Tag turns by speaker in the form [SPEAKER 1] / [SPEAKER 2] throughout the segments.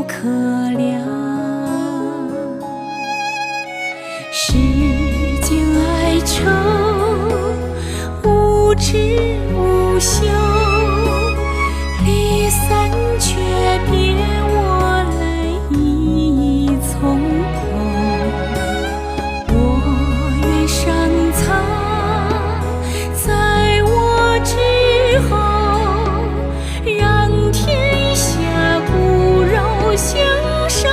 [SPEAKER 1] 不可量。世间哀愁，无知无休，离散却别我泪已从头。我愿山藏在我之后，让天下骨肉相守。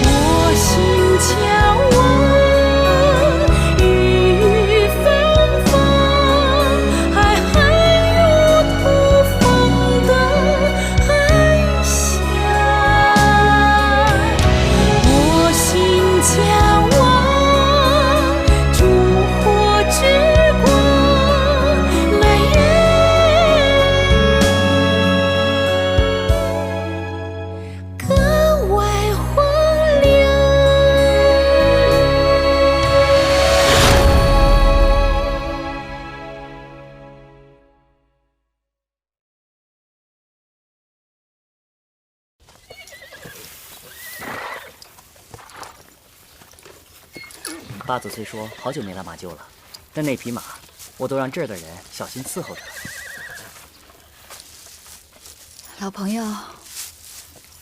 [SPEAKER 1] 我心向往雨纷纷，爱恨如土风的安详。我心向往烛火之光，美人格外荒凉。
[SPEAKER 2] 八子虽说好久没来马厩了，但那匹马我都让这儿的人小心伺候着。
[SPEAKER 3] 老朋友，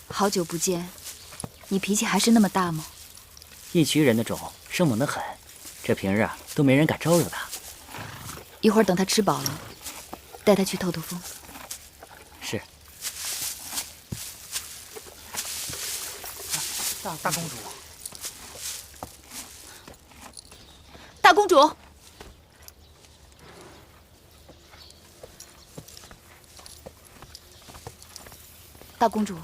[SPEAKER 3] 好久不见，你脾气还是那么大吗？
[SPEAKER 2] 一渠人的种生猛得很，这平日啊都没人敢招惹他。
[SPEAKER 3] 一会儿等他吃饱了，带他去透透风。
[SPEAKER 2] 是。大公主。
[SPEAKER 3] 大公主，大公主，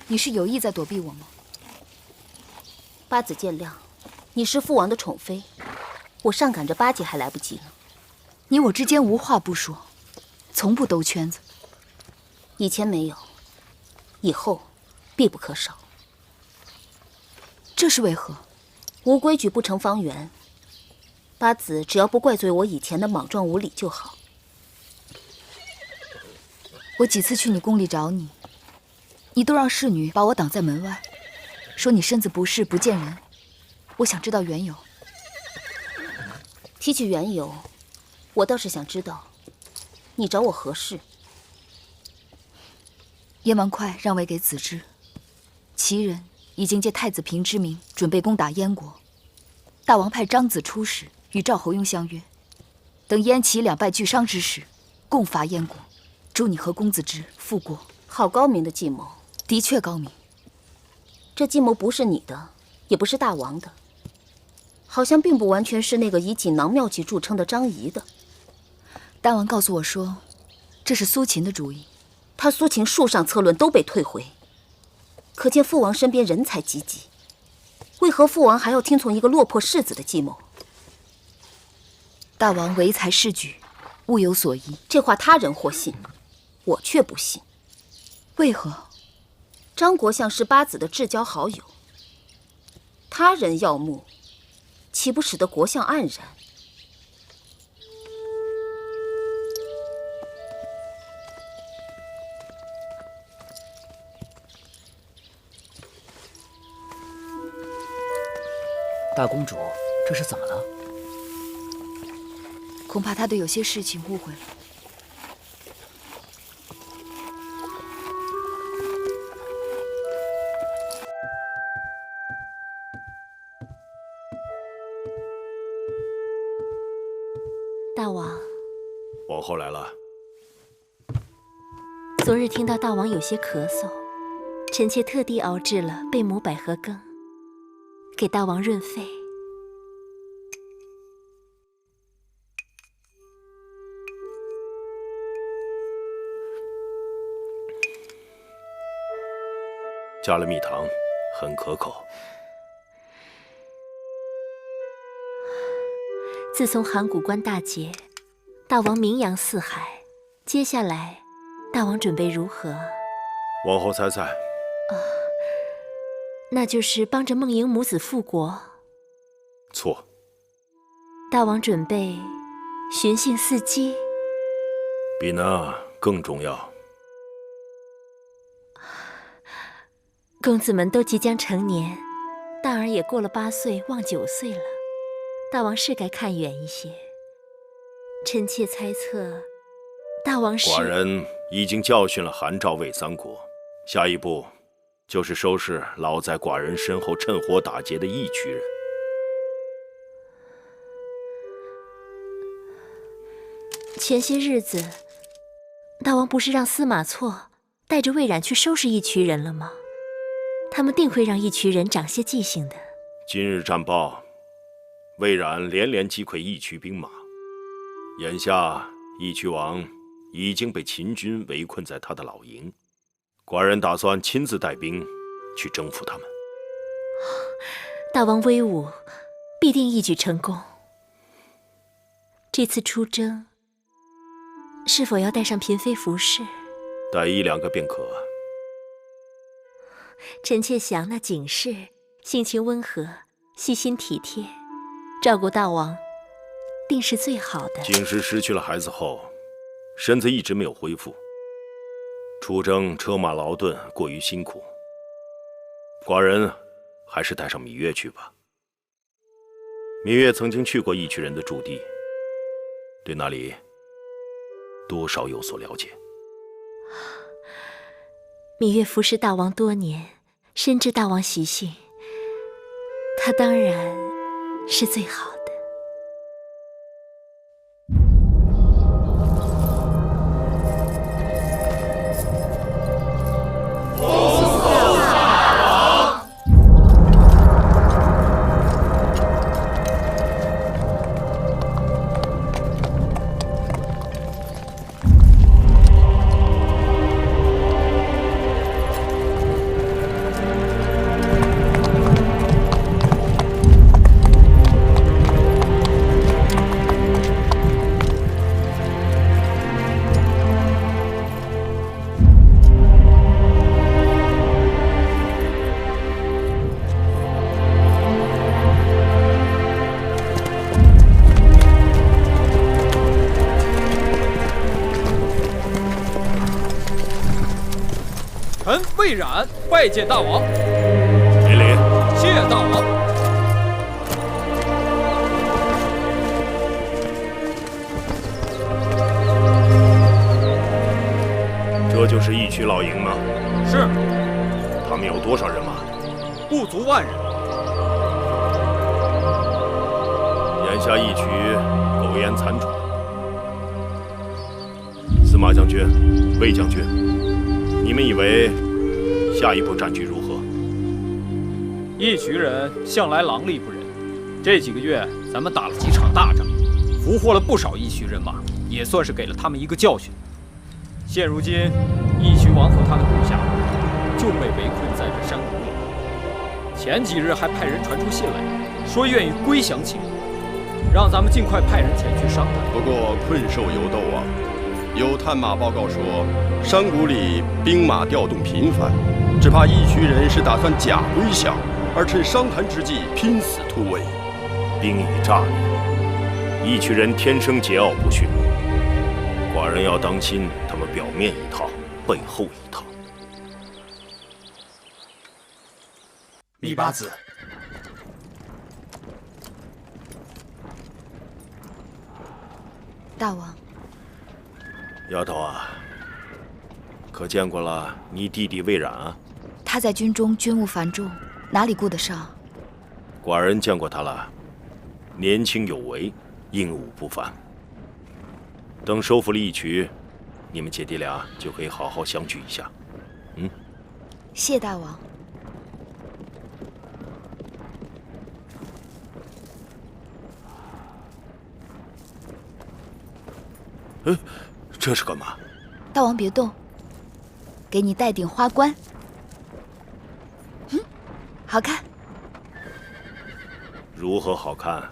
[SPEAKER 3] 你是有意在躲避我吗？
[SPEAKER 4] 八子见谅，你是父王的宠妃，我上赶着巴结还来不及呢。
[SPEAKER 3] 你我之间无话不说，从不兜圈子。
[SPEAKER 4] 以前没有，以后必不可少。
[SPEAKER 3] 这是为何？
[SPEAKER 4] 无规矩不成方圆。八子只要不怪罪我以前的莽撞无礼就好。
[SPEAKER 3] 我几次去你宫里找你，你都让侍女把我挡在门外，说你身子不适不见人。我想知道缘由。
[SPEAKER 4] 提起缘由，我倒是想知道，你找我何事？
[SPEAKER 3] 燕王哙让位给子之，齐人已经借太子平之名准备攻打燕国。大王派张子出使，与赵侯雍相约，等燕齐两败俱伤之时，共伐燕国，助你和公子之复国。
[SPEAKER 4] 好高明的计谋。
[SPEAKER 3] 的确高明。
[SPEAKER 4] 这计谋不是你的，也不是大王的，好像并不完全是那个以锦囊妙计著称的张仪的。
[SPEAKER 3] 大王告诉我说，这是苏秦的主意。
[SPEAKER 4] 他苏秦数上策论都被退回，可见父王身边人才济济。为何父王还要听从一个落魄世子的计谋？
[SPEAKER 3] 大王唯才是举，物有所依。
[SPEAKER 4] 这话他人或信，我却不信。
[SPEAKER 3] 为何？
[SPEAKER 4] 张国相是八子的至交好友，他人耀目，岂不使得国相黯然？
[SPEAKER 2] 大公主，这是怎么了？
[SPEAKER 3] 恐怕他对有些事情误会了。
[SPEAKER 5] 大王，
[SPEAKER 6] 王后来了。
[SPEAKER 5] 昨日听到大王有些咳嗽，臣妾特地熬制了贝母百合羹，给大王润肺。
[SPEAKER 6] 加了蜜糖，很可口。
[SPEAKER 5] 自从函谷关大捷，大王名扬四海，接下来大王准备如何？
[SPEAKER 6] 王后猜猜。
[SPEAKER 5] 那就是帮着孟莹母子复国。
[SPEAKER 6] 错。
[SPEAKER 5] 大王准备寻衅伺机。
[SPEAKER 6] 比那更重要。
[SPEAKER 5] 公子们都即将成年，大儿也过了8岁，望9岁了。大王是该看远一些。臣妾猜测，大王是……
[SPEAKER 6] 寡人已经教训了韩赵魏3国，下一步就是收拾老在寡人身后趁火打劫的义渠人。
[SPEAKER 5] 前些日子，大王不是让司马错带着魏冉去收拾义渠人了吗？他们定会让义渠人长些记性的。
[SPEAKER 6] 今日战报，魏冉连连击溃义渠兵马，眼下义渠王已经被秦军围困在他的老营，寡人打算亲自带兵去征服他们。
[SPEAKER 5] 大王威武，必定一举成功。这次出征，是否要带上嫔妃服侍？
[SPEAKER 6] 带1、2个便可。
[SPEAKER 5] 臣妾想那景氏性情温和，细心体贴，照顾大王，定是最好的。
[SPEAKER 6] 景氏失去了孩子后，身子一直没有恢复，出征车马劳顿，过于辛苦。寡人还是带上芈月去吧。芈月曾经去过义渠人的驻地，对那里多少有所了解。
[SPEAKER 5] 芈月服侍大王多年，深知大王习性，她当然是最好的。
[SPEAKER 7] 臣魏冉拜见大王。
[SPEAKER 6] 免礼。
[SPEAKER 7] 谢大王。
[SPEAKER 6] 这就是义渠老营吗？
[SPEAKER 7] 是。
[SPEAKER 6] 他们有多少人马？
[SPEAKER 7] 不足万人。
[SPEAKER 6] 眼下义渠苟延残喘，司马将军、魏将军，你们以为下一步战局如何？
[SPEAKER 7] 义渠人向来狼戾不仁，这几个月咱们打了几场大仗，俘获了不少义渠人马，也算是给了他们一个教训。现如今，义渠王和他的部下就被围困在这山谷里。前几日还派人传出信来，说愿意归降秦国，让咱们尽快派人前去商谈。
[SPEAKER 8] 不过困兽犹斗啊，有探马报告说，山谷里兵马调动频繁，只怕义渠人是打算假归降，而趁商谈之际拼死突围。
[SPEAKER 6] 兵以诈立，义渠人天生桀骜不驯，寡人要当心他们表面一套，背后一套。
[SPEAKER 9] 芈八子，
[SPEAKER 3] 大王，
[SPEAKER 6] 丫头啊，可见过了你弟弟魏冉啊？
[SPEAKER 3] 他在军中军务繁重，哪里顾得上？
[SPEAKER 6] 寡人见过他了，年轻有为，英武不凡。等收复了义渠，你们姐弟俩就可以好好相聚一下。
[SPEAKER 3] 谢大王。
[SPEAKER 6] 这是干嘛？
[SPEAKER 3] 大王别动，给你戴顶花冠。好看。
[SPEAKER 6] 如何好看？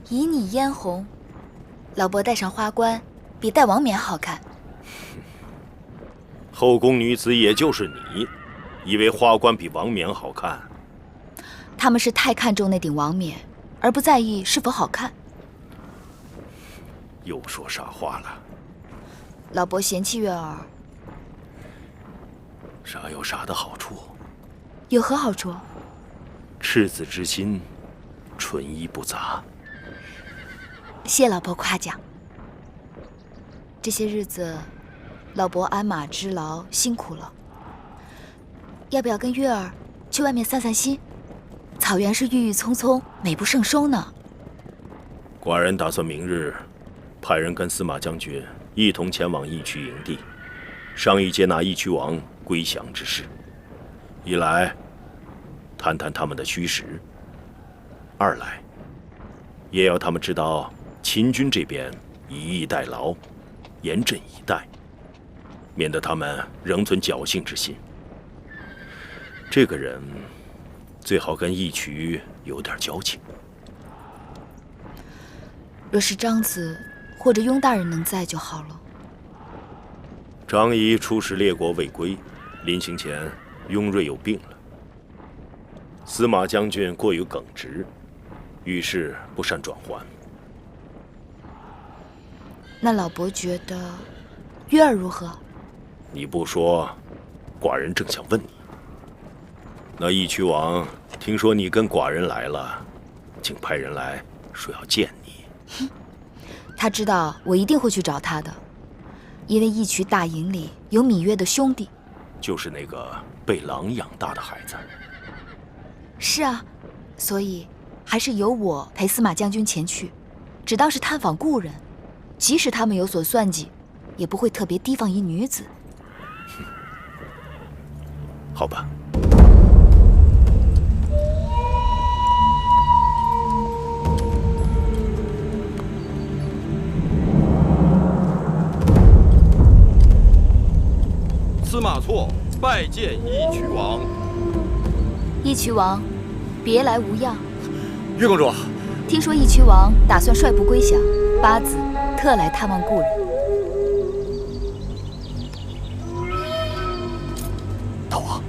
[SPEAKER 3] 以你嫣红，老伯戴上花冠，比戴王冕好看。
[SPEAKER 6] 后宫女子也就是你，以为花冠比王冕好看？
[SPEAKER 3] 他们是太看重那顶王冕，而不在意是否好看。
[SPEAKER 6] 又说傻话了。
[SPEAKER 3] 老伯嫌弃月儿，
[SPEAKER 6] 啥有啥的好处。
[SPEAKER 3] 有何好处？
[SPEAKER 6] 赤子之心，纯一不杂。
[SPEAKER 3] 谢老伯夸奖。这些日子，老伯鞍马织劳，辛苦了。要不要跟月儿去外面散散心？草原是郁郁葱葱，美不胜收呢。
[SPEAKER 6] 寡人打算明日派人跟司马将军一同前往义渠营地，商议接纳义渠王归降之事。一来，谈谈他们的虚实；二来，也要他们知道秦军这边以逸待劳，严阵以待，免得他们仍存侥幸之心。这个人最好跟义渠有点交情。
[SPEAKER 3] 若是张子或者雍大人能在就好了。
[SPEAKER 6] 张仪出使列国未归，临行前雍瑞又病了。司马将军过于耿直，遇事不善转圜。
[SPEAKER 3] 那老伯觉得月儿如何？
[SPEAKER 6] 你不说，寡人正想问你。那义渠王听说你跟寡人来了，竟派人来说要见你。
[SPEAKER 3] 他知道我一定会去找他的，因为义渠大营里有芈月的兄弟，
[SPEAKER 6] 就是那个被狼养大的孩子。
[SPEAKER 3] 是啊，所以还是由我陪司马将军前去，只当是探访故人。即使他们有所算计，也不会特别提防一女子。
[SPEAKER 6] 好吧。
[SPEAKER 8] 司马错拜见义渠王。
[SPEAKER 3] 义渠王，别来无恙。
[SPEAKER 7] 月公主，
[SPEAKER 3] 听说义渠王打算率部归降，八子特来探望故人。
[SPEAKER 9] 大王，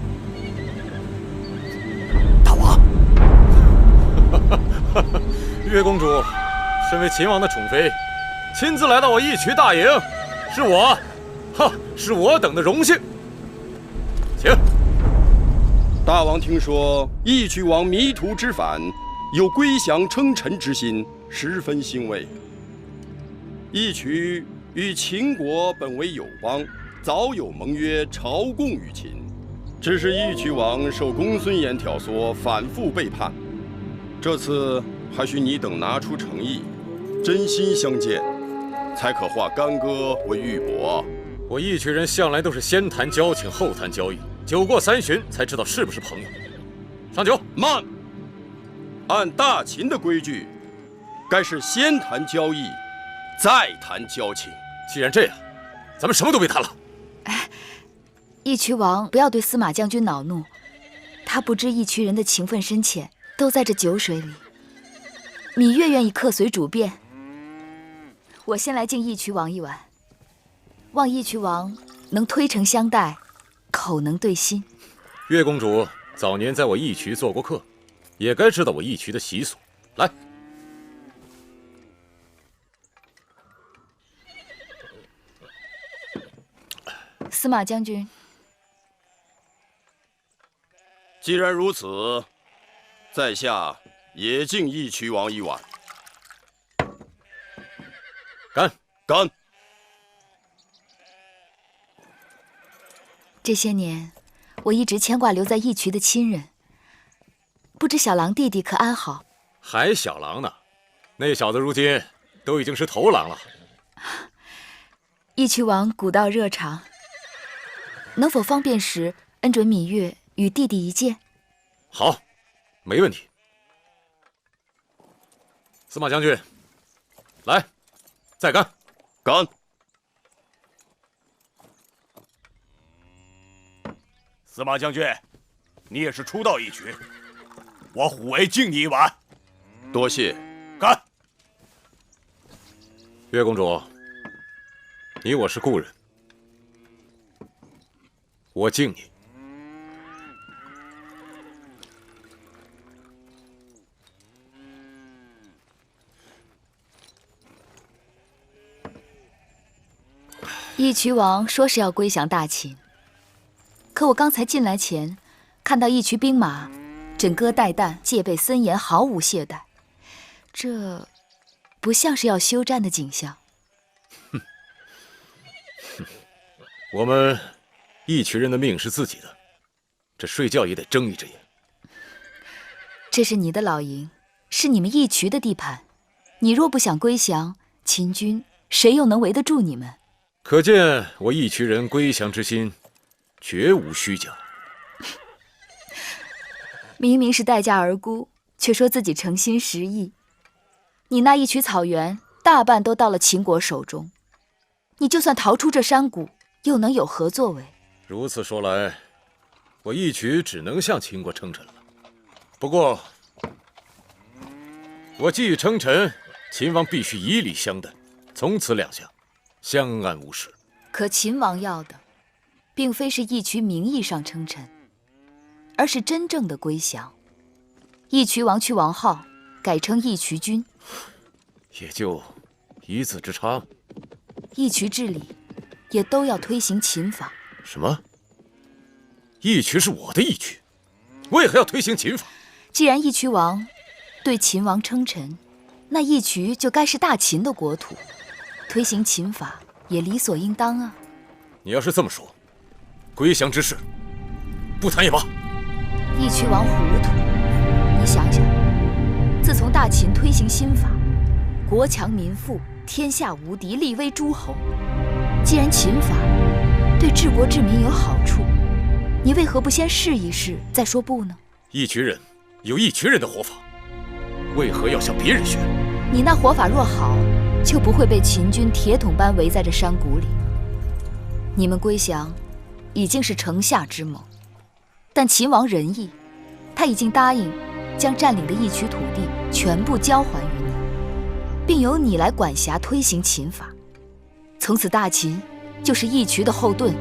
[SPEAKER 9] 大王！
[SPEAKER 7] 月公主，身为秦王的宠妃，亲自来到我义渠大营，是我等的荣幸。请。
[SPEAKER 8] 大王听说义渠王迷途知返，有归降称臣之心，十分欣慰。义渠与秦国本为友邦，早有盟约，朝贡于秦。只是义渠王受公孙衍挑唆，反复背叛。这次还需你等拿出诚意，真心相见，才可化干戈为玉帛。
[SPEAKER 7] 我义渠人向来都是先谈交情，后谈交易，酒过三巡才知道是不是朋友。上酒。
[SPEAKER 8] 慢。按大秦的规矩，该是先谈交易，再谈交情。
[SPEAKER 7] 既然这样，咱们什么都别谈了。
[SPEAKER 3] 义渠王不要对司马将军恼怒，他不知义渠人的情分深浅，都在这酒水里。芈月愿意客随主便，我先来敬义渠王一碗，望义渠王能推诚相待，口能对心。
[SPEAKER 7] 月公主早年在我义渠做过客，也该知道我义渠的习俗。来。
[SPEAKER 3] 司马将军，
[SPEAKER 8] 既然如此，在下也敬义渠王一碗。
[SPEAKER 7] 干！
[SPEAKER 8] 干！
[SPEAKER 3] 这些年，我一直牵挂留在义渠的亲人，不知小狼弟弟可安好？
[SPEAKER 7] 还小狼呢，那小子如今都已经是头狼了。
[SPEAKER 3] 义渠王古道热肠，能否方便时恩准芈月与弟弟一见？
[SPEAKER 7] 好，没问题。司马将军，来，再干！
[SPEAKER 8] 干！
[SPEAKER 9] 司马将军，你也是初到义渠，我虎威敬你一碗。
[SPEAKER 8] 多谢。
[SPEAKER 9] 干！
[SPEAKER 7] 月公主，你我是故人，我敬你。
[SPEAKER 3] 义渠王说是要归降大秦，可可我刚才进来前，看到一渠兵马枕戈待旦，戒备森严，毫无懈怠，这不像是要休战的景象。
[SPEAKER 10] 我们一渠人的命是自己的，这睡觉也得睁一只眼。
[SPEAKER 3] 这是你的老营，是你们一渠的地盘，你若不想归降，秦军谁又能围得住你们？
[SPEAKER 10] 可见我一渠人归降之心绝无虚假。
[SPEAKER 3] 明明是待价而沽，却说自己诚心实意。你那一渠草原大半都到了秦国手中，你就算逃出这山谷，又能有何作为？
[SPEAKER 10] 如此说来，我一渠只能向秦国称臣了。不过，我既已称臣，秦王必须以礼相待，从此两下相安无事。
[SPEAKER 3] 可秦王要的，并非是一渠名义上称臣，而是真正的归降。一渠王去王号，改称一渠君，
[SPEAKER 10] 也就一字之差。
[SPEAKER 3] 一渠治理也都要推行秦法。
[SPEAKER 10] 什么？一渠是我的一渠，为何要推行秦法？
[SPEAKER 3] 既然一渠王对秦王称臣，那一渠就该是大秦的国土，推行秦法也理所应当啊。
[SPEAKER 10] 你要是这么说，归降之事不谈也罢。
[SPEAKER 3] 一渠王糊涂，你想想，自从大秦推行新法，国强民富，天下无敌，立威诸侯。既然秦法对治国治民有好处，你为何不先试一试再说不呢？
[SPEAKER 10] 一渠人有一渠人的活法，为何要向别人学？
[SPEAKER 3] 你那活法若好，就不会被秦军铁桶般围在这山谷里。你们归降已经是城下之盟，但秦王仁义，他已经答应将占领的一渠土地全部交还于你，并由你来管辖推行秦法。从此大秦就是一渠的后盾，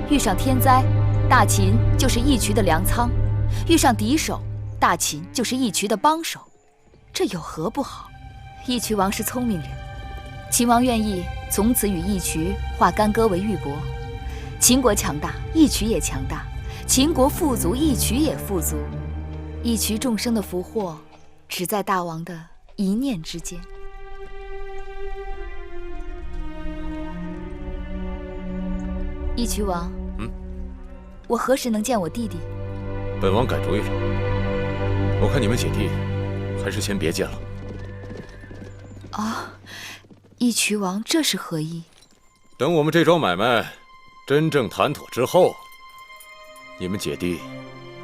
[SPEAKER 3] 遇上天灾，大秦就是一渠的粮仓；遇上敌手，大秦就是一渠的帮手。这有何不好？一渠王是聪明人，秦王愿意从此与一渠化干戈为玉帛。秦国强大，一渠也强大；秦国富足，一渠也富足。一渠众生的福祸，只在大王的一念之间。一渠王，我何时能见我弟弟？
[SPEAKER 10] 本王改主意了，我看你们姐弟还是先别见了。
[SPEAKER 3] 啊，一渠王这是何意？
[SPEAKER 10] 等我们这桩买卖真正谈妥之后，你们姐弟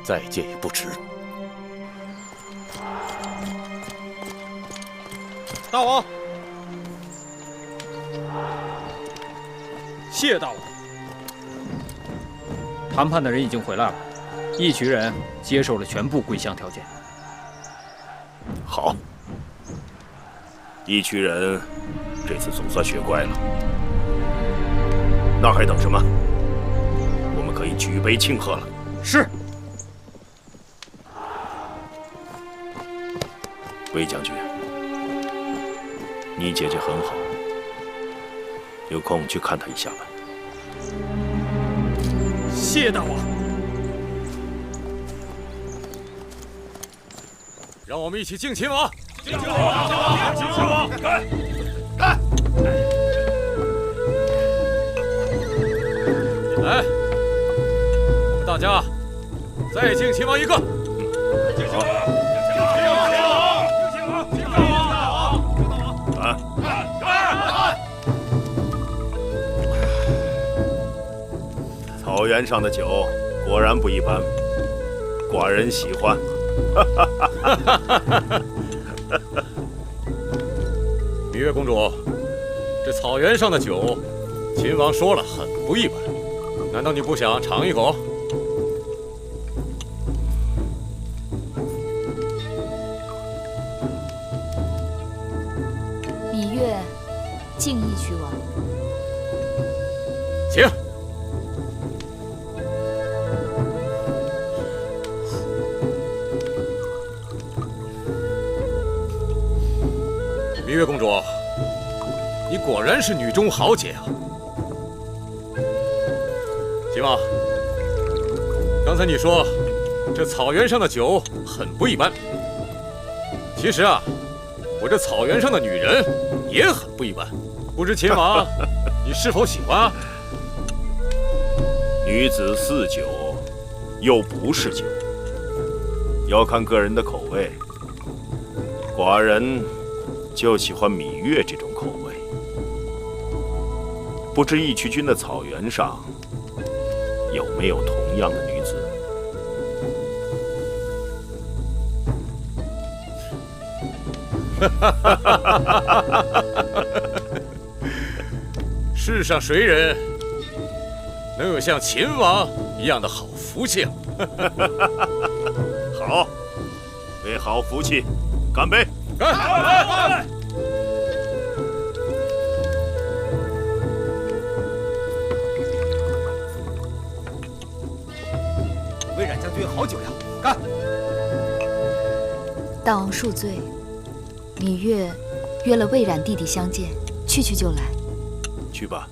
[SPEAKER 10] 再见也不迟。
[SPEAKER 7] 大王，谢大王。谈判的人已经回来了，一渠人接受了全部归降条件。
[SPEAKER 6] 好，一渠人这次总算学乖了。那还等什么？我们可以举杯庆贺了。
[SPEAKER 7] 是。
[SPEAKER 6] 魏将军，你姐姐很好，有空去看她一下吧。
[SPEAKER 7] 谢大王。
[SPEAKER 10] 让我们一起敬秦王！
[SPEAKER 9] 敬秦王！敬秦王！干！干！
[SPEAKER 10] 来，我们大家再敬秦王一个！
[SPEAKER 9] 敬秦王！敬秦王！敬秦王！敬秦王！
[SPEAKER 6] 干！
[SPEAKER 9] 干！
[SPEAKER 6] 草原上的酒果然不一般，寡人喜欢。
[SPEAKER 10] 芈月公主，这草原上的酒，秦王说了很不一般，难道你不想尝一口？
[SPEAKER 3] 芈月敬一渠王。
[SPEAKER 10] 请。芈月公主，你果然是女中豪杰啊！秦王，刚才你说这草原上的酒很不一般，其实啊，我这草原上的女人也很不一般，不知秦王你是否喜欢啊？
[SPEAKER 6] 女子似酒，又不是酒，要看个人的口味。寡人就喜欢芈月这种口味。不知义渠君的草原上有没有同样的女子？
[SPEAKER 10] 世上谁人能有像秦王一样的好福气啊？
[SPEAKER 6] 好，为好福气，干杯！
[SPEAKER 10] 干！
[SPEAKER 7] 魏冉将军好酒呀！干！
[SPEAKER 3] 大王恕罪，芈月约了魏冉弟弟相见，去就来。
[SPEAKER 6] 去吧。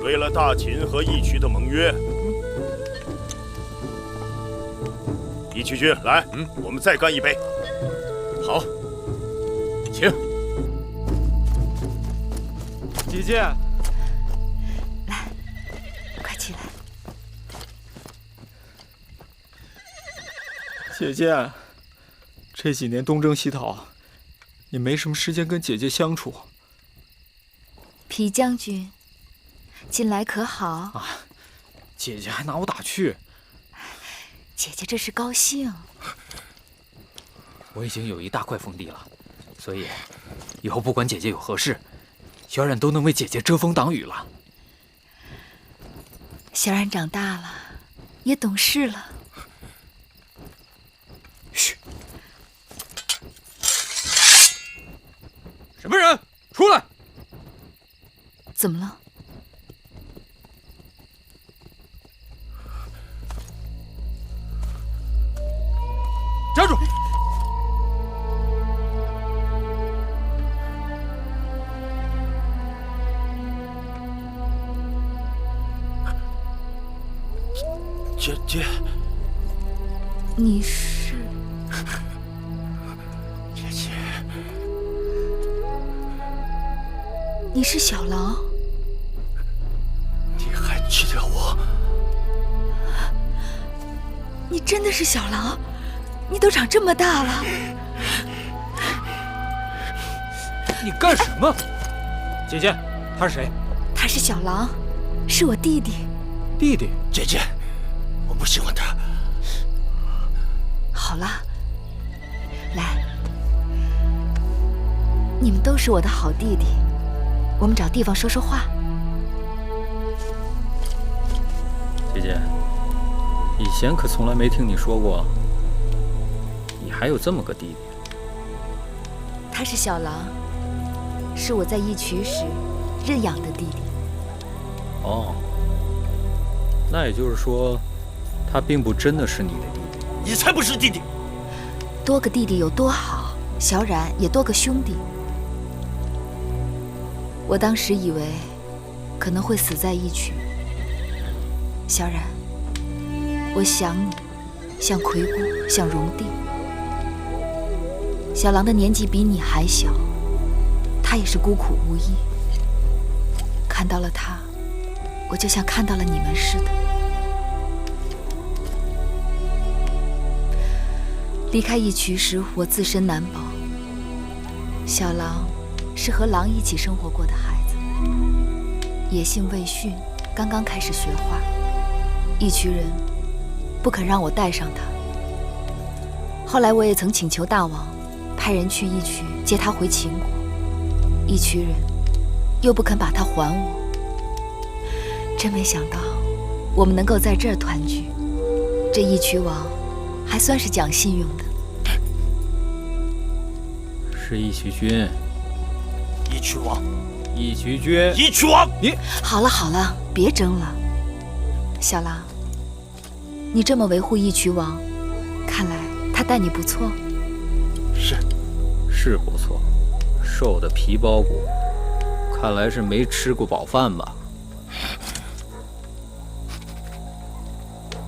[SPEAKER 6] 为了大秦和义渠的盟约，义渠君来，我们再干一杯。
[SPEAKER 10] 好，请。
[SPEAKER 7] 姐姐，
[SPEAKER 3] 来，快起来。
[SPEAKER 7] 姐姐，这几年东征西讨，也没什么时间跟姐姐相处。
[SPEAKER 3] 皮将军，近来可好？
[SPEAKER 7] 啊，姐姐还拿我打趣。
[SPEAKER 3] 姐姐这是高兴。
[SPEAKER 7] 我已经有一大块封地了，所以以后不管姐姐有何事，小冉都能为姐姐遮风挡雨了。
[SPEAKER 3] 小冉长大了，也懂事了。
[SPEAKER 7] 嘘！什么人？出来！
[SPEAKER 3] 怎么了？
[SPEAKER 7] 站住！
[SPEAKER 6] 姐姐，
[SPEAKER 3] 你是？
[SPEAKER 6] 姐姐，
[SPEAKER 3] 你是小狼？
[SPEAKER 6] 你还记得我？
[SPEAKER 3] 你真的是小狼？你都长这么大了，
[SPEAKER 7] 你干什么？姐姐，他是谁？
[SPEAKER 3] 他是小狼，是我弟弟。
[SPEAKER 7] 弟弟？
[SPEAKER 6] 姐姐，我不喜欢他。
[SPEAKER 3] 好了，来，你们都是我的好弟弟，我们找地方说说话。
[SPEAKER 7] 姐姐，以前可从来没听你说过，你还有这么个弟弟。
[SPEAKER 3] 他是小狼，是我在义渠时认养的弟弟。
[SPEAKER 7] 哦，那也就是说，他并不真的是你的弟弟。
[SPEAKER 6] 你才不是弟弟！
[SPEAKER 3] 多个弟弟有多好，小冉也多个兄弟。我当时以为可能会死在义渠。小冉，我想你，像魁姑，像荣帝。小狼的年纪比你还小，他也是孤苦无依。看到了他，我就像看到了你们似的。离开义渠时，我自身难保。小狼是和狼一起生活过的孩子，野性未驯，刚刚开始学画。义渠人不肯让我带上他。后来我也曾请求大王派人去义渠接他回秦国，义渠人又不肯把他还我。真没想到我们能够在这儿团聚，这义渠王还算是讲信用的。
[SPEAKER 7] 是义渠君。
[SPEAKER 6] 义渠王，
[SPEAKER 7] 义渠君，
[SPEAKER 6] 义渠王，
[SPEAKER 7] 你
[SPEAKER 3] 好了好了，别争了。小狼，你这么维护义渠王，看来他待你不错。
[SPEAKER 6] 是
[SPEAKER 7] 不错，瘦的皮包骨，看来是没吃过饱饭吧？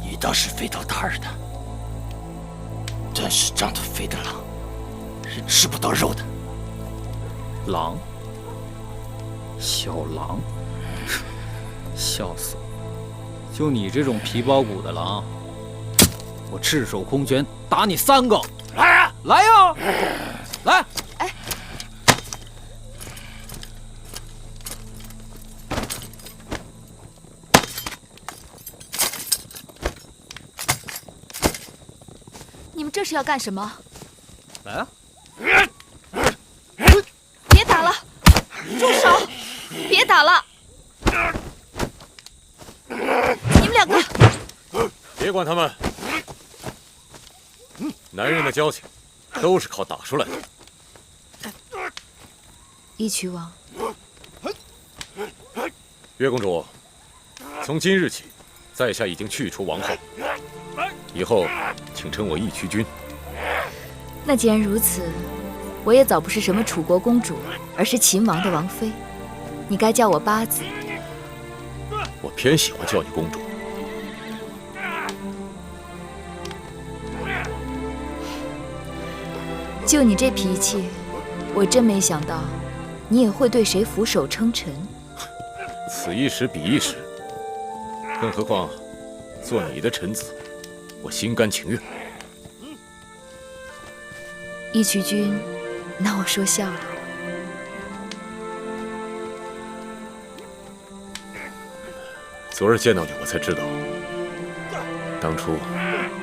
[SPEAKER 11] 你倒是肥头大耳的，真是长得肥的狼，是吃不到肉的。
[SPEAKER 7] 狼？小狼？笑死我！就你这种皮包骨的狼，我赤手空拳打你3个！
[SPEAKER 11] 来啊！
[SPEAKER 7] 来呀！来！
[SPEAKER 3] 哎，你们这是要干什么？
[SPEAKER 7] 来啊！
[SPEAKER 3] 别打了，住手！别打了！你们2个，
[SPEAKER 10] 别管他们，男人的交情都是靠打出来的。
[SPEAKER 3] 义渠王，
[SPEAKER 10] 月公主，从今日起，在下已经去除王后，以后请称我义渠君。
[SPEAKER 3] 那既然如此，我也早不是什么楚国公主，而是秦王的王妃。你该叫我八字。
[SPEAKER 10] 我偏喜欢叫你公主。
[SPEAKER 3] 就你这脾气，我真没想到，你也会对谁俯首称臣。
[SPEAKER 10] 此一时彼一时，更何况做你的臣子，我心甘情愿。
[SPEAKER 3] 义渠君拿我说笑了。
[SPEAKER 10] 昨日见到你，我才知道，当初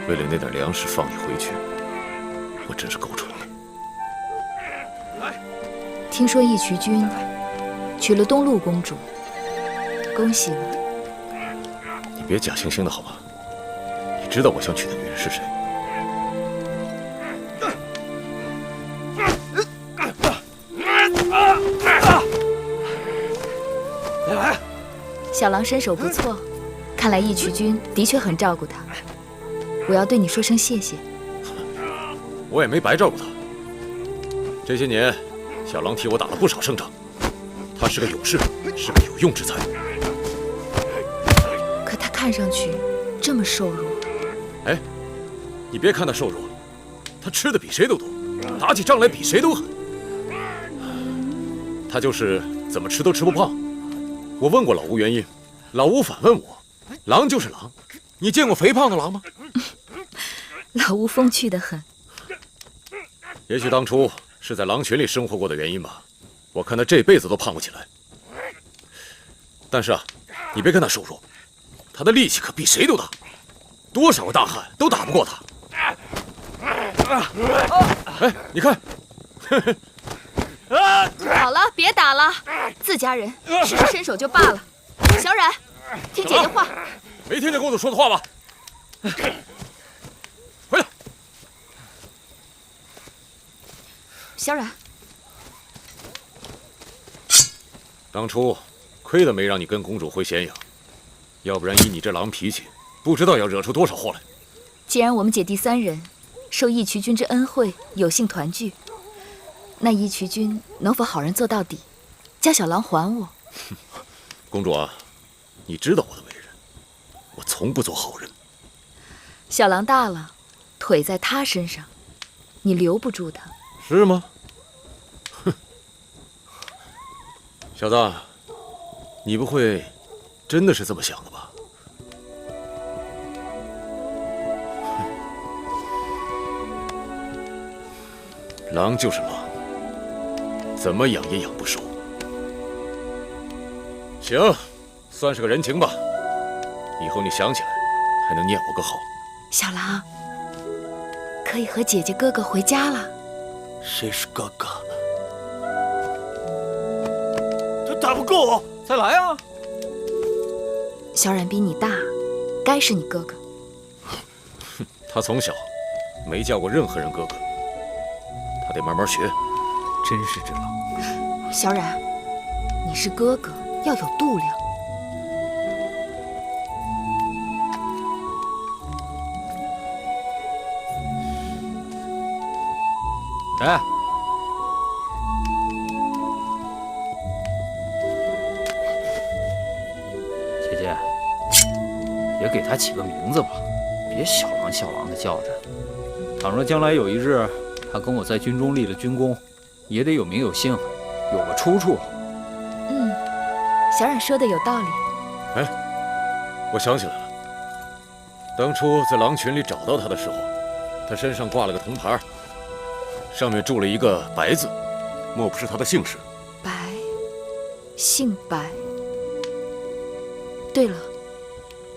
[SPEAKER 10] 为了那点粮食放你回去，我真是够蠢的。
[SPEAKER 3] 听说义渠君娶了东陆公主，恭喜了。
[SPEAKER 10] 你别假惺惺的好吧？你知道我想娶的女人是谁？
[SPEAKER 3] 小狼身手不错，看来义渠君的确很照顾他。我要对你说声谢谢。
[SPEAKER 10] 我也没白照顾他。这些年，小狼替我打了不少胜仗，他是个勇士，是个有用之才。
[SPEAKER 3] 可他看上去这么瘦弱。
[SPEAKER 10] 哎，你别看他瘦弱，他吃的比谁都多，打起仗来比谁都狠。他就是怎么吃都吃不胖。我问过老吴原因，老吴反问我：“狼就是狼，你见过肥胖的狼吗？”
[SPEAKER 3] 老吴风趣得很。
[SPEAKER 10] 也许当初是在狼群里生活过的原因吧，我看他这辈子都胖不起来。但是啊，你别看他瘦弱，他的力气可比谁都大，多少个大汉都打不过他。哎，你看，
[SPEAKER 3] 好了，别打了，自家人使出身手就罢了。小冉，听姐姐话。
[SPEAKER 10] 没听见公主说的话吧？回来。
[SPEAKER 3] 小冉，
[SPEAKER 10] 当初亏得没让你跟公主回咸阳，要不然以你这狼脾气，不知道要惹出多少祸来。
[SPEAKER 3] 既然我们姐弟3人受义渠君之恩惠，有幸团聚，那义渠君能否好人做到底，将小狼还我？
[SPEAKER 10] 公主啊，你知道我的为人，我从不做好人。
[SPEAKER 3] 小狼大了，腿在他身上，你留不住他。
[SPEAKER 10] 是吗？哼，小子，你不会真的是这么想的吧？狼就是狼，怎么养也养不熟。行，算是个人情吧。以后你想起来，还能念我个好。
[SPEAKER 3] 小狼，可以和姐姐哥哥回家了。
[SPEAKER 11] 谁是哥哥？他打不过我，
[SPEAKER 7] 再来啊！
[SPEAKER 3] 小冉比你大，该是你哥哥。
[SPEAKER 10] 哼，他从小没叫过任何人哥哥，他得慢慢学。
[SPEAKER 7] 真是只狼。
[SPEAKER 3] 小冉，你是哥哥，要有度量。
[SPEAKER 7] 哎，给他起个名字吧，别小郎小郎的叫着。倘若将来有一日，他跟我在军中立了军功，也得有名有姓，有个出处。
[SPEAKER 3] 小冉说的有道理。
[SPEAKER 10] 哎，我想起来了，当初在狼群里找到他的时候，他身上挂了个铜牌，上面铸了一个“白”字，莫不是他的姓氏？
[SPEAKER 3] 白，姓白。对了，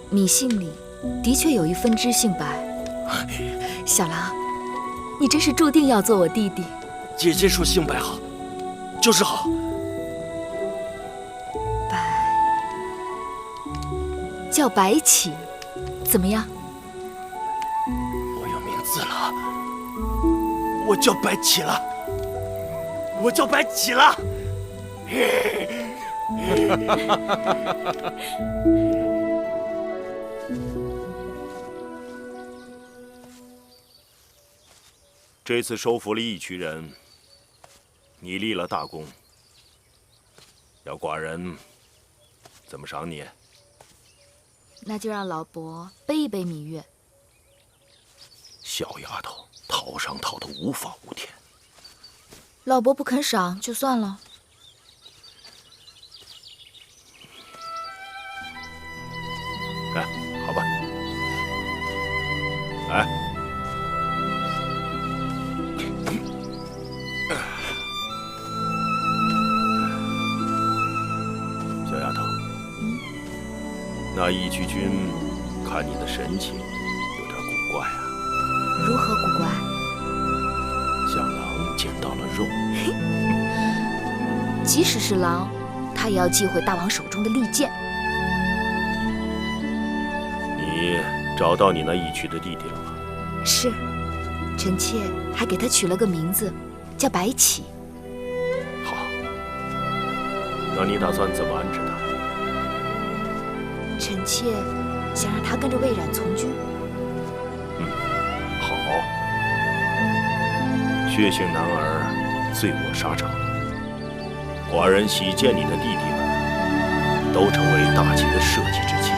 [SPEAKER 3] 你姓里的确有一分支姓白。小狼，你真是注定要做我弟弟。
[SPEAKER 11] 姐姐说姓白好，就是好。
[SPEAKER 3] 白，叫白起，怎么样？
[SPEAKER 11] 我有名字了，我叫白起了，我叫白起了。
[SPEAKER 6] 这次收服了一群人，你立了大功，要寡人怎么赏你？
[SPEAKER 3] 那就让老伯背一背芈月。
[SPEAKER 6] 小丫头，讨赏讨得无法无天。
[SPEAKER 3] 老伯不肯赏就算了。
[SPEAKER 6] 哎，好吧。哎，小丫头，那义渠君看你的神情有点古怪啊。
[SPEAKER 3] 如何古怪？
[SPEAKER 6] 像狼捡到了肉。
[SPEAKER 3] 即使是狼，他也要忌讳大王手中的利剑。
[SPEAKER 6] 你找到你那义渠的弟弟了吗？
[SPEAKER 3] 是，臣妾还给他取了个名字，叫白起。
[SPEAKER 6] 好，那你打算怎么安置他？
[SPEAKER 3] 臣妾想让他跟着魏冉从军。
[SPEAKER 6] 好，血性男儿，罪我沙场。寡人喜见你的弟弟们都成为大秦的社稷之器。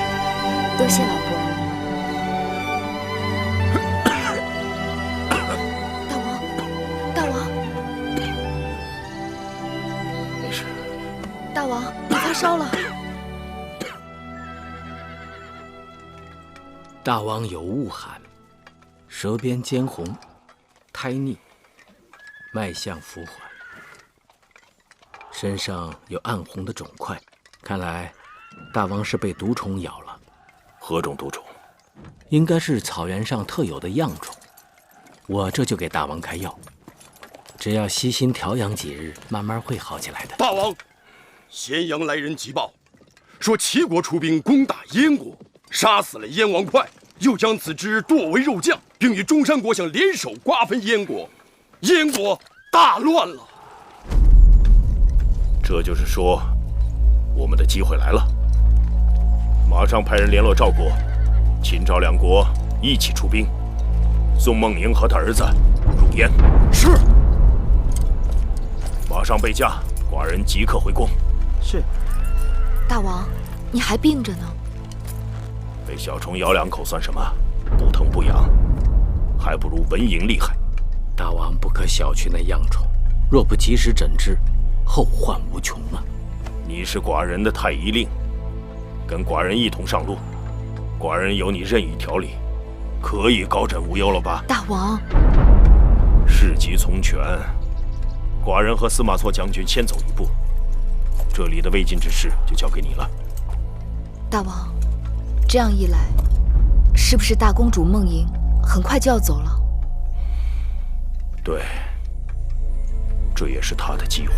[SPEAKER 3] 多谢老伯。大王，
[SPEAKER 6] 没事。
[SPEAKER 3] 大王，你发烧了。
[SPEAKER 11] 大王有恶寒，舌边尖红，苔腻，脉象浮缓，身上有暗红的肿块，看来大王是被毒虫咬了。
[SPEAKER 6] 何种毒虫？
[SPEAKER 11] 应该是草原上特有的恙虫。我这就给大王开药，只要悉心调养几日，慢慢会好起来的。
[SPEAKER 8] 大王，咸阳来人急报，说齐国出兵攻打燕国，杀死了燕王哙，又将子之剁为肉酱，并与中山国相联手瓜分燕国，燕国大乱了。
[SPEAKER 6] 这就是说，我们的机会来了。马上派人联络赵国、秦赵两国一起出兵，送孟宁和他儿子入燕。
[SPEAKER 8] 是。
[SPEAKER 6] 马上备驾，寡人即刻回宫。
[SPEAKER 3] 是。大王，你还病着呢。
[SPEAKER 6] 被小虫咬两口算什么？不疼不痒，还不如蚊蝇厉害。
[SPEAKER 11] 大王不可小觑那恙虫，若不及时诊治，后患无穷啊！
[SPEAKER 6] 你是寡人的太医令，跟寡人一同上路，寡人有你任意调理，可以高枕无忧了吧？
[SPEAKER 3] 大王，
[SPEAKER 6] 事急从权，寡人和司马错将军先走一步，这里的未尽之事就交给你了。
[SPEAKER 3] 大王，这样一来，是不是大公主孟莹很快就要走了？
[SPEAKER 6] 对，这也是她的机会。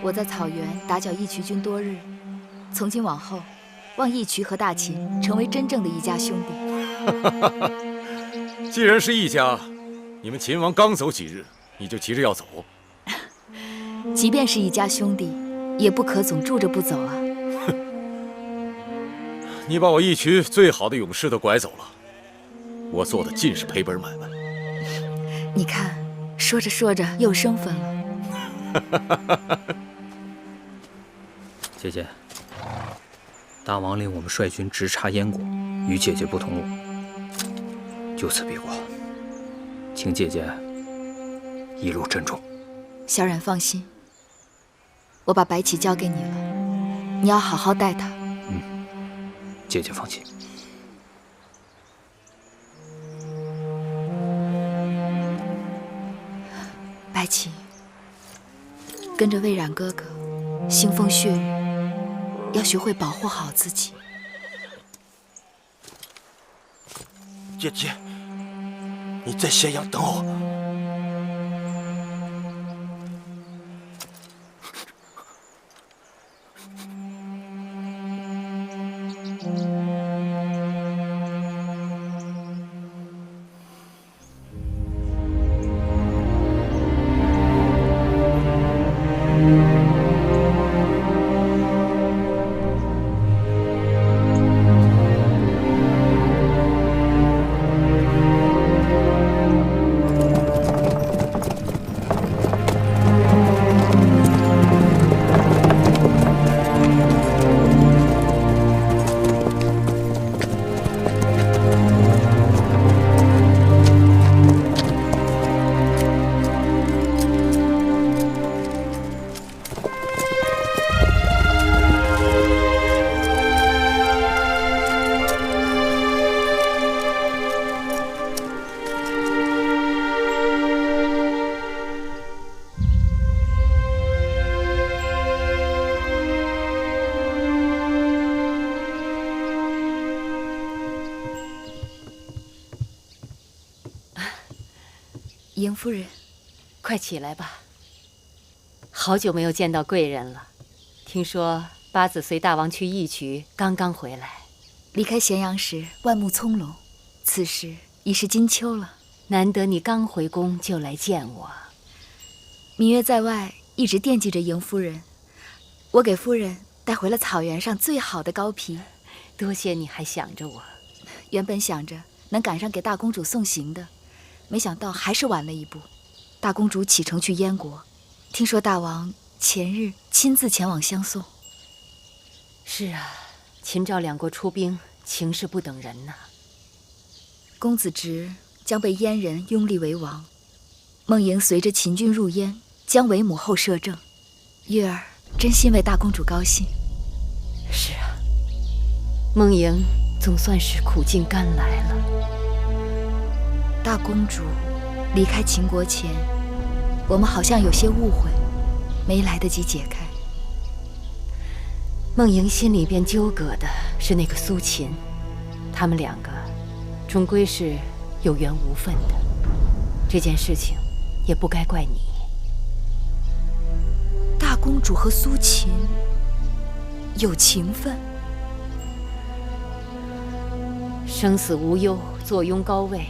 [SPEAKER 3] 我在草原打搅义渠君多日，从今往后，望义渠和大秦成为真正的一家兄弟。
[SPEAKER 10] 既然是一家，你们秦王刚走几日，你就急着要走？
[SPEAKER 3] 即便是一家兄弟，也不可总住着不走啊！
[SPEAKER 10] 你把我义渠最好的勇士都拐走了，我做的尽是赔本买卖。
[SPEAKER 3] 你看，说着说着又生分了。
[SPEAKER 7] 姐姐，大王令我们率军直插燕国，与姐姐不同路，就此别过，请姐姐一路珍重。
[SPEAKER 3] 小冉放心，我把白起交给你了，你要好好待他。
[SPEAKER 7] 姐姐放心。
[SPEAKER 3] 白起，跟着魏冉哥哥，腥风血雨，要学会保护好自己。
[SPEAKER 9] 姐姐，你在咸阳等我。
[SPEAKER 3] 迎夫人，
[SPEAKER 5] 快起来吧。好久没有见到贵人了。听说八子随大王去义渠，刚刚回来。
[SPEAKER 3] 离开咸阳时万木葱茏，此时已是金秋了。
[SPEAKER 5] 难得你刚回宫就来见我。
[SPEAKER 3] 芈月在外一直惦记着迎夫人，我给夫人带回了草原上最好的羔皮。
[SPEAKER 5] 多谢你还想着我。
[SPEAKER 3] 原本想着能赶上给大公主送行的，没想到还是晚了一步。大公主启程去燕国，听说大王前日亲自前往相送。
[SPEAKER 5] 是啊，秦赵两国出兵，情势不等人呐。
[SPEAKER 3] 公子直将被燕人拥立为王，孟莹随着秦军入燕，将为母后摄政。月儿真心为大公主高兴。
[SPEAKER 5] 是啊，孟莹总算是苦尽甘来了。
[SPEAKER 3] 大公主离开秦国前，我们好像有些误会，没来得及解开。
[SPEAKER 5] 孟莹心里边纠葛的是那个苏秦，他们两个终归是有缘无分的，这件事情也不该怪你。
[SPEAKER 3] 大公主和苏秦有情分，
[SPEAKER 5] 生死无忧，坐拥高位，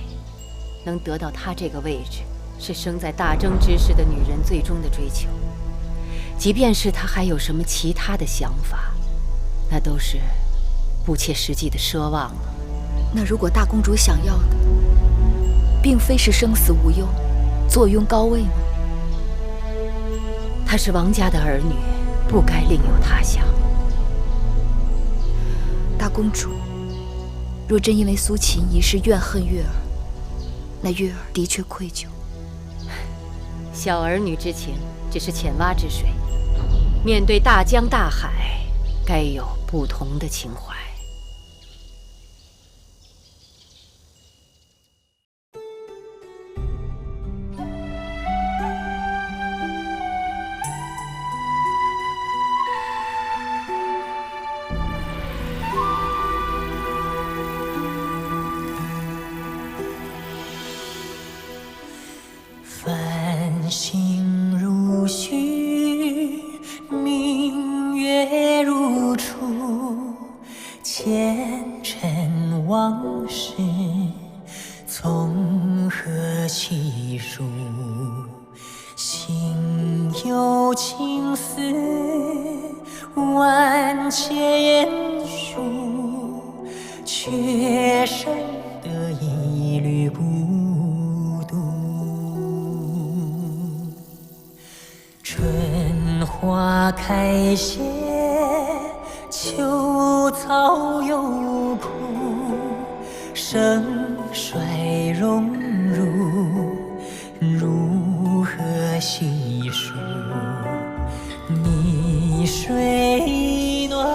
[SPEAKER 5] 能得到她这个位置，是生在大征之时的女人最终的追求。即便是她还有什么其他的想法，那都是不切实际的奢望了。
[SPEAKER 3] 那如果大公主想要的，并非是生死无忧，坐拥高位吗？
[SPEAKER 5] 她是王家的儿女，不该另有他想。
[SPEAKER 3] 大公主若真因为苏秦一事怨恨月儿，那月儿的确愧疚。
[SPEAKER 5] 小儿女之情只是浅蛙之水，面对大江大海，该有不同的情怀。
[SPEAKER 1] 繁星如许，明月如初，前尘往事从何起数？心有情丝万千束，却生得一缕孤独。花开谢，秋草又枯，盛衰荣辱，如何细数？泥水暖，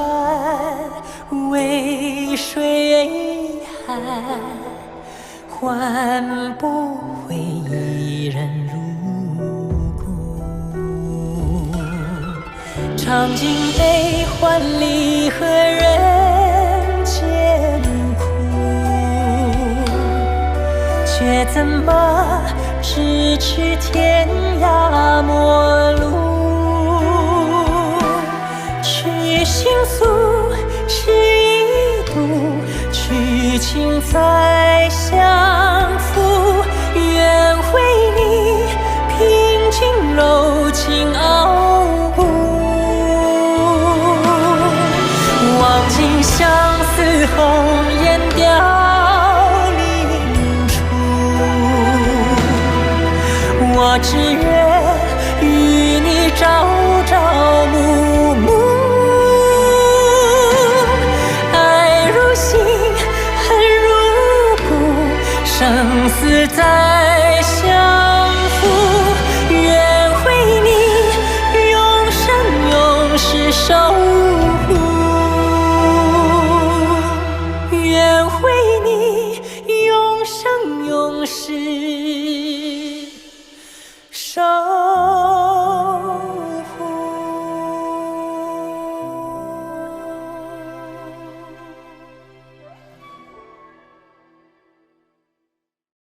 [SPEAKER 1] 渭水寒，换不回一人入骨。尝尽悲欢离合人间苦，却怎么咫尺天涯陌路？去心诉是一度，去情再相负。愿为你平静柔情傲骨，望尽相思红颜凋零处。我只愿与你朝朝暮暮，爱如心，恨如骨，生死在